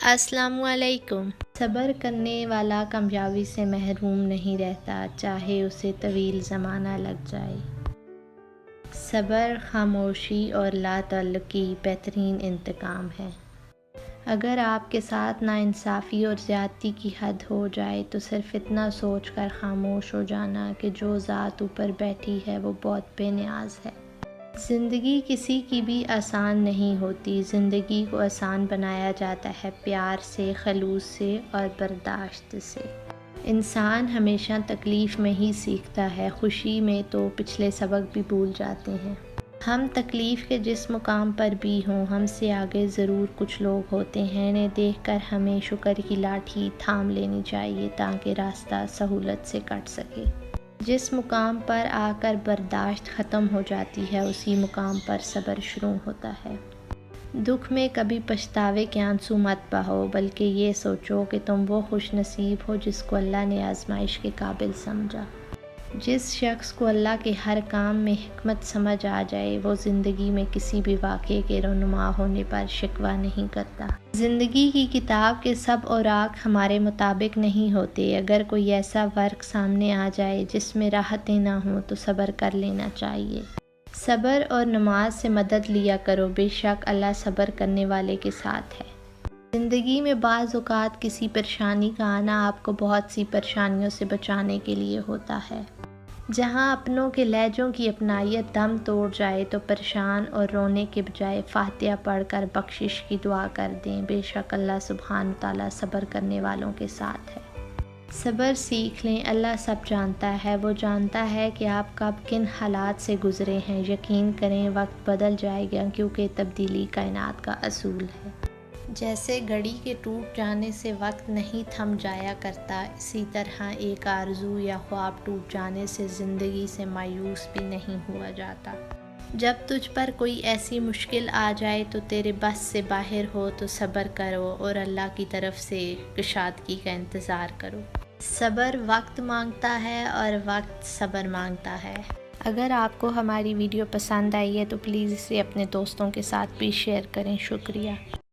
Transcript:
السلام علیکم۔ صبر کرنے والا کامیابی سے محروم نہیں رہتا، چاہے اسے طویل زمانہ لگ جائے۔ صبر خاموشی اور لا تعلقی بہترین انتقام ہے۔ اگر آپ کے ساتھ ناانصافی اور زیادتی کی حد ہو جائے تو صرف اتنا سوچ کر خاموش ہو جانا کہ جو ذات اوپر بیٹھی ہے وہ بہت بے نیاز ہے۔ زندگی کسی کی بھی آسان نہیں ہوتی، زندگی کو آسان بنایا جاتا ہے پیار سے، خلوص سے اور برداشت سے۔ انسان ہمیشہ تکلیف میں ہی سیکھتا ہے، خوشی میں تو پچھلے سبق بھی بھول جاتے ہیں۔ ہم تکلیف کے جس مقام پر بھی ہوں، ہم سے آگے ضرور کچھ لوگ ہوتے ہیں، انہیں دیکھ کر ہمیں شکر کی لاٹھی تھام لینی چاہیے تاکہ راستہ سہولت سے کٹ سکے۔ جس مقام پر آ کر برداشت ختم ہو جاتی ہے، اسی مقام پر صبر شروع ہوتا ہے۔ دکھ میں کبھی پچھتاوے کے آنسو مت بہاؤ، بلکہ یہ سوچو کہ تم وہ خوش نصیب ہو جس کو اللہ نے آزمائش کے قابل سمجھا۔ جس شخص کو اللہ کے ہر کام میں حکمت سمجھ آ جائے، وہ زندگی میں کسی بھی واقعے کے رونما ہونے پر شکوہ نہیں کرتا۔ زندگی کی کتاب کے سب اوراق ہمارے مطابق نہیں ہوتے۔ اگر کوئی ایسا ورق سامنے آ جائے جس میں راحتیں نہ ہوں تو صبر کر لینا چاہیے۔ صبر اور نماز سے مدد لیا کرو، بے شک اللہ صبر کرنے والے کے ساتھ ہے۔ زندگی میں بعض اوقات کسی پریشانی کا آنا آپ کو بہت سی پریشانیوں سے بچانے کے لیے ہوتا ہے۔ جہاں اپنوں کے لہجوں کی اپنائیت دم توڑ جائے تو پریشان اور رونے کے بجائے فاتحہ پڑھ کر بخشش کی دعا کر دیں، بے شک اللہ سبحانہ تعالیٰ صبر کرنے والوں کے ساتھ ہے۔ صبر سیکھ لیں، اللہ سب جانتا ہے، وہ جانتا ہے کہ آپ کب کن حالات سے گزرے ہیں۔ یقین کریں وقت بدل جائے گا، کیونکہ تبدیلی کائنات کا اصول ہے۔ جیسے گھڑی کے ٹوٹ جانے سے وقت نہیں تھم جایا کرتا، اسی طرح ایک آرزو یا خواب ٹوٹ جانے سے زندگی سے مایوس بھی نہیں ہوا جاتا۔ جب تجھ پر کوئی ایسی مشکل آ جائے تو تیرے بس سے باہر ہو تو صبر کرو اور اللہ کی طرف سے کشادگی کا انتظار کرو۔ صبر وقت مانگتا ہے اور وقت صبر مانگتا ہے۔ اگر آپ کو ہماری ویڈیو پسند آئی ہے تو پلیز اسے اپنے دوستوں کے ساتھ بھی شیئر کریں۔ شکریہ۔